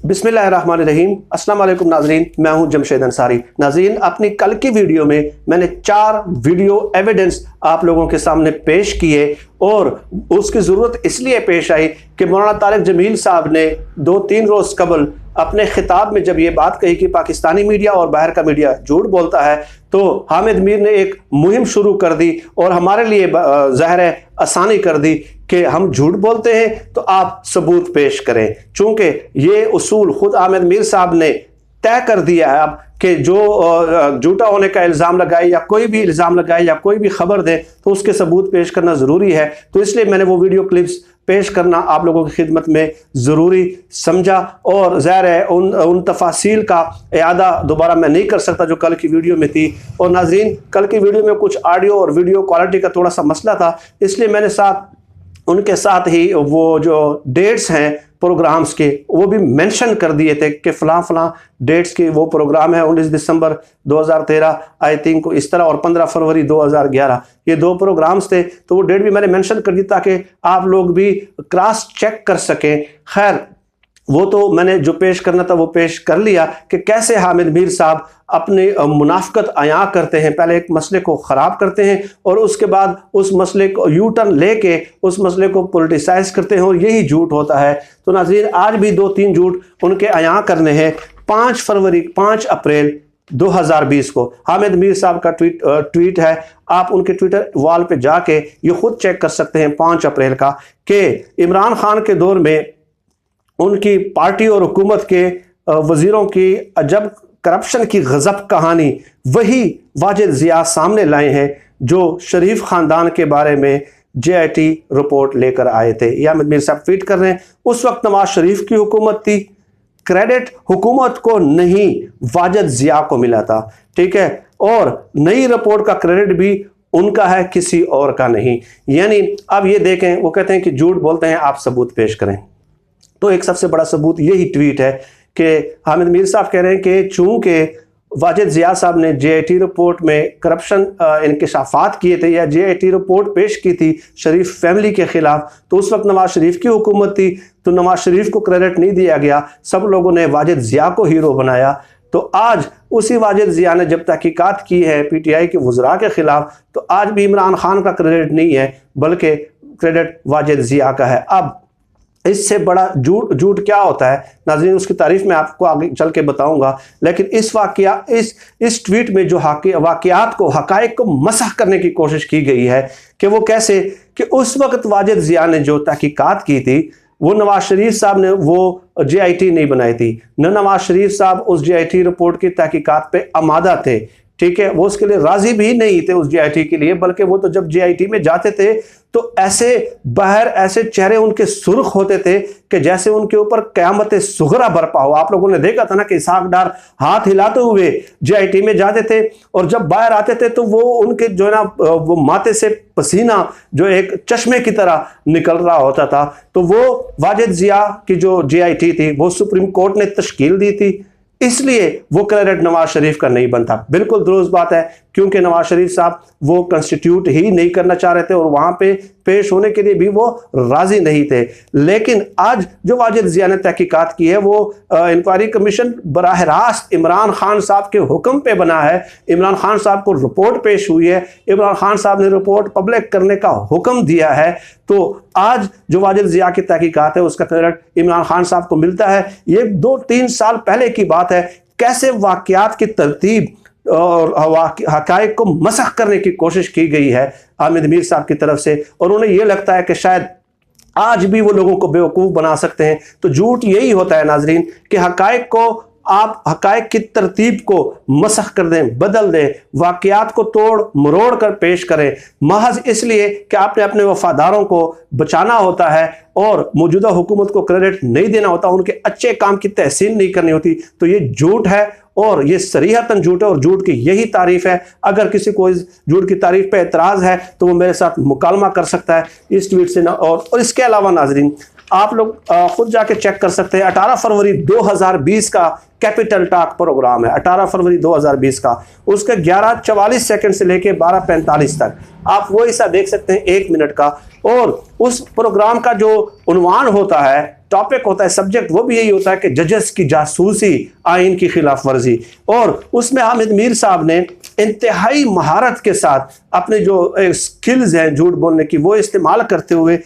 बिस्मिल्लाहिर्रहमानिर्रहीम। अस्सलाम वालेकुम नाजरीन, मैं हूं जमशेद अंसारी। नाजरीन, अपनी कल की वीडियो में मैंने 4 वीडियो एविडेंस आप लोगों के सामने पेश किए और उसकी ज़रूरत इसलिए पेश आई कि मौलाना तारिक जमील साहब ने 2-3 रोज़ कबल अपने खिताब में जब ये बात कही कि पाकिस्तानी मीडिया और बाहर का मीडिया झूठ बोलता है, तो हामिद मीर ने एक मुहिम शुरू कर दी और हमारे लिए ज़ाहिर है आसानी कर दी कि हम झूठ बोलते हैं तो आप सबूत पेश करें। चूंकि ये उसूल खुद हामिद मीर साहब ने तय कर दिया है अब कि जो झूठा होने का इल्ज़ाम लगाए या कोई भी इल्ज़ाम लगाए या कोई भी खबर दे तो उसके सबूत पेश करना ज़रूरी है। तो इसलिए मैंने वो वीडियो क्लिप्स पेश करना आप लोगों की खिदमत में ज़रूरी समझा और ज़ाहिर है उन तफासील का इआदा दोबारा मैं नहीं कर सकता जो कल की वीडियो में थी। और नाजरीन, कल की वीडियो में कुछ ऑडियो और वीडियो क्वालिटी का थोड़ा सा मसला था, इसलिए मैंने उनके साथ ही वो जो डेट्स हैं प्रोग्राम्स के वो भी मेंशन कर दिए थे कि फ़लाँ डेट्स के वो प्रोग्राम है। 19 दिसंबर 2013 आई थिंक इस तरह और 15 फरवरी 2011 ये 2 प्रोग्राम्स थे, तो वो डेट भी मैंने मेंशन कर दी ताकि आप लोग भी क्रॉस चेक कर सकें। खैर, वो तो मैंने जो पेश करना था वो पेश कर लिया कि कैसे हामिद मीर साहब अपने मुनाफिकत अयां करते हैं। पहले एक मसले को ख़राब करते हैं और उसके बाद उस मसले को यू टर्न लेके उस मसले को पोलिटिसाइज करते हैं और यही झूठ होता है। तो नाज़रीन, आज भी 2-3 झूठ उनके अयां करने हैं। 5 अप्रैल 2020 को हामिद मीर साहब का ट्वीट है, आप उनके ट्विटर वॉल पे जाके ये खुद चेक कर सकते हैं 5 अप्रैल का, कि इमरान खान के दौर में उनकी पार्टी और हुकूमत के वजीरों की अजब करप्शन की गजब कहानी वही वाजिद ज़िया सामने लाए हैं जो शरीफ ख़ानदान के बारे में JIT रिपोर्ट लेकर आए थे। या हामिद मीर साहब ट्वीट कर रहे हैं, उस वक्त नवाज शरीफ की हुकूमत थी, क्रेडिट हुकूमत को नहीं वाजिद ज़िया को मिला था, ठीक है, और नई रिपोर्ट का क्रेडिट भी उनका है, किसी और का नहीं। यानी अब ये देखें, वो कहते हैं कि झूठ बोलते हैं, आप सबूत पेश करें। तो एक सबसे बड़ा सबूत यही ट्वीट है कि हामिद मीर साहब कह रहे हैं कि चूंकि वाजिद ज़िया साहब ने JIT रिपोर्ट में करप्शन इंकशाफात किए थे या JIT रिपोर्ट पेश की थी शरीफ फैमिली के ख़िलाफ़, तो उस वक्त नवाज शरीफ की हुकूमत थी, तो नवाज शरीफ को क्रेडिट नहीं दिया गया, सब लोगों ने वाजिद ज़िया को हीरो बनाया। तो आज उसी वाजिद ज़िया ने जब तहकीकात की है PTI के वज़रा के ख़िलाफ़, तो आज भी इमरान खान का क्रेडिट नहीं है बल्कि क्रेडिट वाजिद ज़िया का है। अब इससे बड़ा झूठ क्या होता है नाज़रीन, उसकी तारीफ मैं आपको आगे चल के बताऊंगा। लेकिन इस ट्वीट में जो वाक़यात को हक़ाइक़ को मसह करने की कोशिश की गई है कि वो कैसे कि उस वक्त वाजिद ज़िया ने जो तहकीकात की थी वो नवाज शरीफ साहब ने वो JIT नहीं बनाई थी, न नवाज शरीफ साहब उस JIT रिपोर्ट की तहकीकात पे आमादा थे, ठीक है, वो उसके लिए राजी भी नहीं थे उस JIT के लिए, बल्कि वो तो जब JIT में जाते थे तो ऐसे बाहर ऐसे चेहरे उनके सुर्ख होते थे कि जैसे उनके ऊपर क़यामत सुग़रा बरपा हो। आप लोगों ने देखा था ना कि इसहाक डार हाथ हिलाते हुए JIT में जाते थे और जब बाहर आते थे तो वो उनके जो है ना वो माथे से पसीना जो एक चश्मे की तरह निकल रहा होता था। तो वो वाजिद ज़िया की जो JIT थी वो सुप्रीम कोर्ट ने तश्कील दी थी, इसलिए वो क्रेडिट नवाज शरीफ का नहीं बनता। बिल्कुल दुरुस्त बात है, क्योंकि नवाज शरीफ साहब वो कंस्टिट्यूट ही नहीं करना चाह रहे थे और वहां पे पेश होने के लिए भी वो राजी नहीं थे। लेकिन आज जो वाजिद ज़िया ने तहकीकात की है वो इंक्वायरी कमीशन बराह रास्त इमरान खान साहब के हुक्म पे बना है। इमरान खान साहब को रिपोर्ट पेश हुई है, इमरान खान साहब ने रिपोर्ट पब्लिक करने का हुक्म दिया है। तो आज जो वाजिद ज़िया की तहकीकात है उसका क्रेडिट इमरान खान साहब को मिलता है। ये 2-3 साल पहले की बात है, कैसे वाक़यात की तरतीब और हक़ाइक़ को मसख करने की कोशिश की गई है हामिद मीर साहब की तरफ से, और उन्हें यह लगता है कि शायद आज भी वो लोगों को बेवकूफ़ बना सकते हैं। तो झूठ यही होता है नाजरीन कि हक़ाइक़ को आप हक़ाइक़ की तरतीब को मसख कर दें, बदल दें, वाक़यात को तोड़ मरोड़ कर पेश करें, महज इसलिए कि आपने अपने वफ़ादारों को बचाना होता है और मौजूदा हुकूमत को क्रेडिट नहीं देना होता, उनके अच्छे काम की तहसीन नहीं करनी होती। तो ये झूठ है और ये सरीहतन झूठ है और झूठ की यही तारीफ है। अगर किसी को इस झूठ की तारीफ पे एतराज़ है तो वो मेरे साथ मुकालमा कर सकता है इस ट्वीट से ना। और इसके अलावा नाजरीन, आप लोग खुद जाके चेक कर सकते हैं। 18 फरवरी 2020 का कैपिटल टॉक प्रोग्राम है, 18 फरवरी 2020 का, उसके 11:44 सेकंड से लेके 12:45 तक आप वो हिस्सा देख सकते हैं 1 मिनट का। और उस प्रोग्राम का जो उन्वान होता है, टॉपिक होता है, सब्जेक्ट वो भी यही होता है कि जजेस की जासूसी, आइन की खिलाफ वर्जी। और उसमें हामिद मीर साहब ने इंतहाई महारत के साथ अपने जो स्किल्स हैं झूठ बोलने की, वो इस्तेमाल करते हुए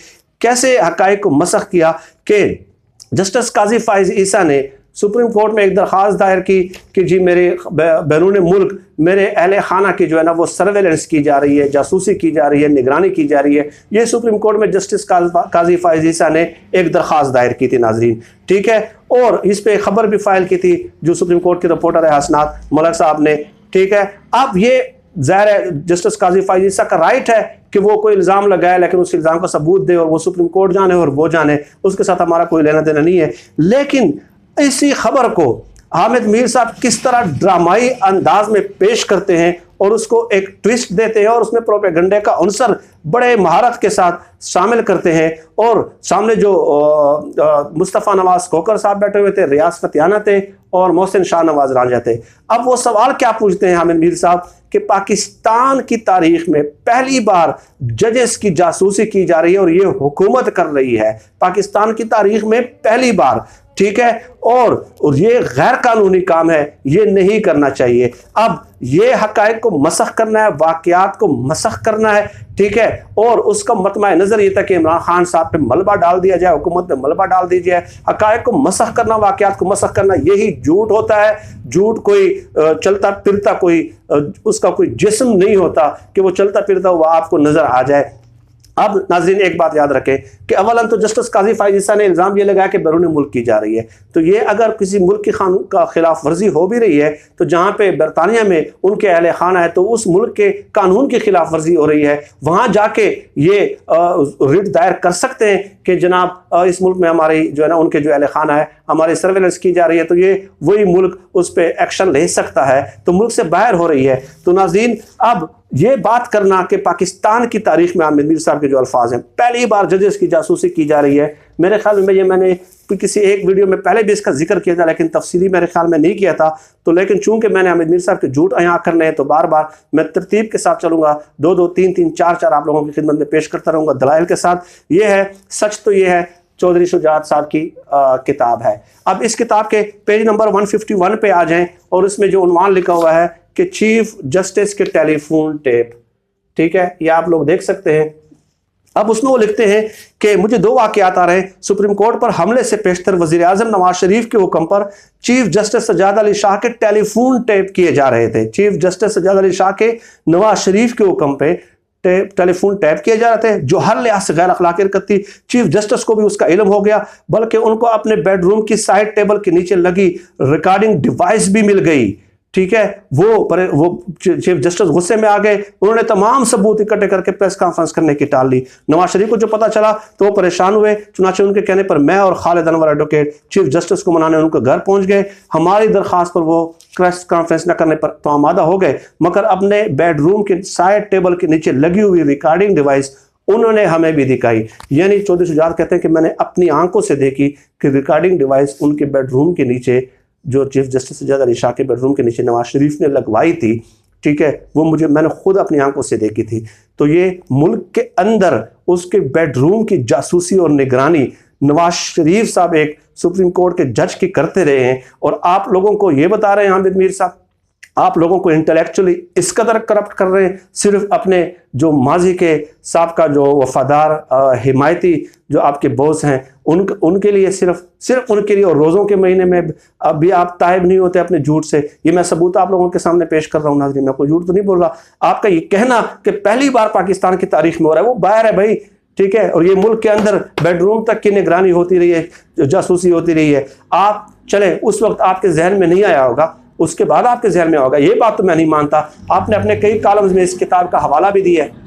कैसे हकायक को मसख किया कि जस्टिस काजी फाइज ईसा ने सुप्रीम कोर्ट में एक दरख्वास्त दायर की कि जी मेरे बैरून मुल्क मेरे अहले खाना की जो है ना वो सर्वेलेंस की जा रही है, जासूसी की जा रही है, निगरानी की जा रही है। ये सुप्रीम कोर्ट में जस्टिस काजी फाइज ईसा ने एक दरख्वास्त दायर की थी नाजरीन, ठीक है। और इस पर खबर भी फाइल की थी जो सुप्रीम कोर्ट के रिपोर्टर है हसनात मलक साहब ने, ठीक है। अब ये ज़ाहिर है जस्टिस काजी फाइज ईसा का राइट है कि वो कोई इल्ज़ाम लगाए, लेकिन उस इल्ज़ाम का सबूत दे, और वो सुप्रीम कोर्ट जाने और वो जाने, उसके साथ हमारा कोई लेना देना नहीं है। लेकिन इसी खबर को हामिद मीर साहब किस तरह ड्रामाई अंदाज में पेश करते हैं और उसको एक ट्विस्ट देते हैं और उसमें प्रोपेगेंडे का अंसर बड़े महारत के साथ शामिल करते हैं। और सामने जो मुस्तफ़ा नवाज खोकर साहब बैठे हुए थे, रियाज फतियाना थे और मोहसिन शाह नवाज रांझा थे। अब वो सवाल क्या पूछते हैं हामिद मीर साहब कि पाकिस्तान की तारीख में पहली बार जजेस की जासूसी की जा रही है और ये हुकूमत कर रही है, पाकिस्तान की तारीख में पहली बार, ठीक है। और ये गैर कानूनी काम है, ये नहीं करना चाहिए। अब ये हकायक को मसख करना है, वाकयात को मसख करना है, ठीक है। और उसका मतमा नजर ये था कि इमरान खान साहब पे मलबा डाल दिया जाए, हुकूमत पे मलबा डाल दी जाए। हकायक को मसख करना, वाकयात को मसख करना, यही झूठ होता है। झूठ कोई चलता फिरता कोई उसका कोई जिस्म नहीं होता कि वो चलता फिरता हुआ आपको नजर आ जाए। अब नाजरीन एक बात याद रखें कि अवलन तो जस्टिस काजी फाइज ईसा ने इल्ज़ाम ये लगाया कि बैरून मुल्क की जा रही है, तो ये अगर किसी मुल्क की खान का खिलाफ वर्जी हो भी रही है तो जहाँ पे बरतानिया में उनके अहले खाना है तो उस मुल्क के कानून की खिलाफ वर्जी हो रही है, वहाँ जाके ये रिट दायर कर सकते हैं कि जनाब इस मुल्क में हमारी जो है ना उनके जो अहले खाना है हमारी सर्वेलेंस की जा रही है, तो ये वही मुल्क उस पर एक्शन ले सकता है, तो मुल्क से बाहर हो रही है। तो नाज़रीन अब ये बात करना कि पाकिस्तान की तारीख में हामिद मीर साहब के जो अल्फाज हैं, पहली बार जजेस की जासूसी की जा रही है, मेरे ख्याल में ये मैंने किसी एक वीडियो में पहले भी इसका जिक्र किया था लेकिन तफसीली मेरे ख्याल में नहीं किया था। तो लेकिन चूंकि मैंने हामिद मीर साहब के झूठ यहाँ करने हैं तो बार बार मैं तरतीब के साथ चलूंगा, 2-2, 3-3, 4-4 आप लोगों की खिदमत में पेश करता रहूँगा दलाइल के साथ। ये है सच, तो ये है चौधरी शुजात साहब की किताब है। अब इस किताब के पेज नंबर 151 पे आ जाएं और इसमें जो उन्वान लिखा हुआ है कि चीफ जस्टिस के टेलीफोन टेप, ठीक है, ये आप लोग देख सकते हैं। अब उसमें वो लिखते हैं कि मुझे 2 वाकयात आ रहे हैं। सुप्रीम कोर्ट पर हमले से पेशतर वजीर आजम नवाज शरीफ के हुक्म पर चीफ जस्टिस सज्जाद अली शाह के टेलीफोन टेप किए जा रहे थे। चीफ जस्टिस सज्जाद अली शाह के नवाज शरीफ के हुक्म पे टेलीफोन टैप किए जा रहे थे, जो हर लिहाज से गैर अखलाकी हरकत थी। चीफ जस्टिस को भी उसका इल्म हो गया, बल्कि उनको अपने बेडरूम की साइड टेबल के नीचे लगी रिकॉर्डिंग डिवाइस भी मिल गई, ठीक है। वो चीफ जस्टिस गुस्से में आ गए, उन्होंने तमाम सबूत इकट्ठे करके प्रेस कॉन्फ्रेंस करने की टाल ली। नवाज शरीफ को जो पता चला तो वो परेशान हुए, चुनाचे उनके कहने पर मैं और Khalid Anwar advocate chief justice को मनाने उनके घर पहुंच गए। हमारी दरखास्त पर वो प्रेस कॉन्फ्रेंस न करने पर तो आमादा हो गए, मगर अपने बेडरूम के साइड टेबल के नीचे लगी हुई रिकॉर्डिंग डिवाइस उन्होंने हमें भी दिखाई। यानी चौधरी शुजात कहते हैं कि मैंने अपनी आंखों से देखी कि रिकॉर्डिंग डिवाइस उनके बेडरूम के नीचे, जो चीफ जस्टिस सज्जाद अली शाह के बेडरूम के नीचे नवाज शरीफ ने लगवाई थी, ठीक है, वो मैंने खुद अपनी आंखों से देखी थी। तो ये मुल्क के अंदर उसके बेडरूम की जासूसी और निगरानी नवाज शरीफ साहब एक सुप्रीम कोर्ट के जज की करते रहे हैं, और आप लोगों को ये बता रहे हैं हामिद मीर साहब, आप लोगों को इंटेलेक्चुअली इस कदर करप्ट कर रहे हैं, सिर्फ अपने जो माजी के साहब का जो वफादार हिमायती जो आपके बॉस हैं उनके लिए सिर्फ उनके लिए, और रोज़ों के महीने में अभी आप ताइब नहीं होते अपने झूठ से। ये मैं सबूत आप लोगों के सामने पेश कर रहा हूँ नाज़रीन, मैं कोई झूठ तो नहीं बोल रहा। आपका ये कहना कि पहली बार पाकिस्तान की तारीख में हो रहा है, वो बाहर है भाई, ठीक है, और ये मुल्क के अंदर बेडरूम तक की निगरानी होती रही है, जासूसी होती रही है। आप चले उस वक्त आपके जहन में नहीं आया होगा, उसके बाद आपके जहन में होगा, ये बात तो मैं नहीं मानता। आपने अपने कई कॉलम्स में इस किताब का हवाला भी दिया है,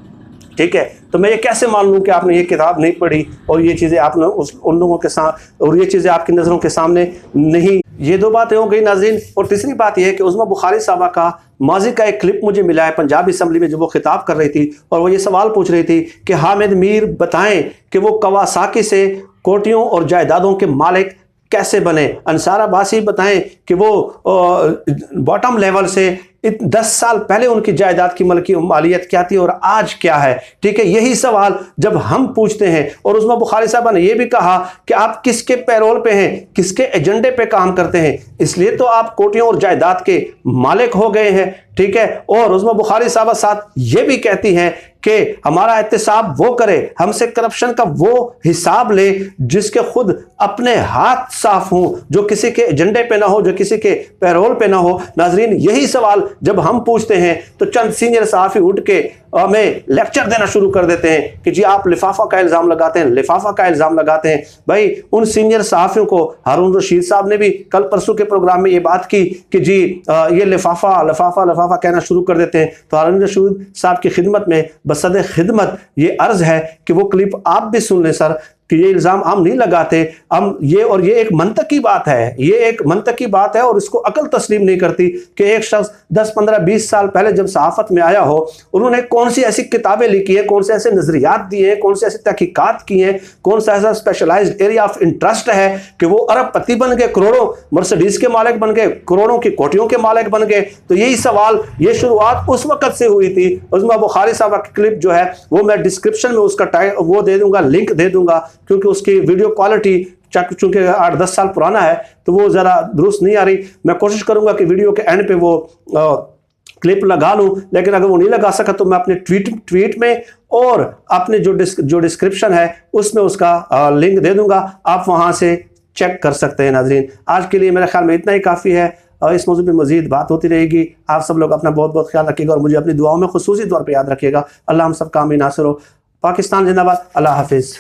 ठीक है, तो मैं ये कैसे मान लूँ कि आपने ये किताब नहीं पढ़ी और ये चीज़ें आपने उन लोगों के साथ, और ये चीज़ें आपकी नज़रों के सामने नहीं। ये 2 बातें हो गई नाज़रीन। और तीसरी बात यह है कि उज़्मा बुखारी साहबा का माजी का एक क्लिप मुझे मिला है पंजाब असम्बली में, जब वो खिताब कर रही थी और वो ये सवाल पूछ रही थी कि हामिद मीर बताएं कि वो कवासाकी से कोटियों और जायदादों के मालिक कैसे बने। अंसार अब्बासी बताएं कि वो बॉटम लेवल से 10 साल पहले उनकी जायदाद की मालियत क्या थी और आज क्या है। ठीक है, यही सवाल जब हम पूछते हैं, और उसमें बुखारी साहब ने यह भी कहा कि आप किसके पैरोल पे हैं, किसके एजेंडे पे काम करते हैं, इसलिए तो आप कोटियों और जायदाद के मालिक हो गए हैं। ठीक है, और उसमें बुखारी साहब साथ ये भी कहती हैं कि हमारा एहतिसाब वो करे, हमसे करप्शन का वो हिसाब ले जिसके खुद अपने हाथ साफ हों, जो किसी के एजेंडे पे ना हो, जो किसी के पैरोल पे ना हो। नाजरीन, यही सवाल जब हम पूछते हैं तो चंद सीनियर सहाफ़ी उठ के हमें लेक्चर देना शुरू कर देते हैं कि जी आप लिफाफा का इल्ज़ाम लगाते हैं, लिफाफा का इल्ज़ाम लगाते हैं। भाई, उन सीनियर सहाफ़ियों को हारून रशीद साहब ने भी कल परसों के प्रोग्राम में ये बात की कि जी ये लिफाफा लिफाफा लिफाफा कहना शुरू कर देते हैं। तो हारून रशीद साहब की खिदमत में बसद खिदमत ये अर्ज़ है कि वो क्लिप आप भी सुन लें सर, कि ये इल्ज़ाम हम नहीं लगाते, हम ये एक मंतकी बात है, ये एक मंतकी बात है और इसको अकल तस्लीम नहीं करती कि एक शख्स 10, 15, 20 साल पहले जब सहाफ़त में आया हो, उन्होंने कौन सी ऐसी किताबें लिखी हैं, कौन से ऐसे नज़रियात दिए हैं, कौन से ऐसे तहकीकात की हैं, कौन सा ऐसा स्पेशलाइज्ड एरिया ऑफ इंटरेस्ट है कि वो अरबपति बन गए, करोड़ों मर्सिडीज के मालिक बन गए, करोड़ों की कोटियों के मालिक बन गए। तो यही सवाल, ये शुरुआत उस वक़्त से हुई थी। उस्मा बुखारी साहब की क्लिप जो है वो मैं डिस्क्रिप्शन में उसका वो दे दूंगा, लिंक दे दूंगा, क्योंकि उसकी वीडियो क्वालिटी चूंकि 8-10 साल पुराना है तो वो ज़रा दुरुस्त नहीं आ रही। मैं कोशिश करूंगा कि वीडियो के एंड पे वो क्लिप लगा लूं, लेकिन अगर वो नहीं लगा सका तो मैं अपने ट्वीट में और अपने जो डिस्क्रिप्शन है उसमें उसका लिंक दे दूंगा, आप वहां से चेक कर सकते हैं। नाजरीन, आज के लिए मेरे ख्याल में इतना ही काफ़ी है और इस मौजूद पर मजीद बात होती रहेगी। आप सब लोग अपना बहुत बहुत ख्याल रखिएगा और मुझे अपनी दुआओं में खुसूसी तौर पर याद रखिएगा। अल्लाह हम सब का आमीन नासिर हो। पाकिस्तान जिंदाबाद। अल्लाह हाफिज़।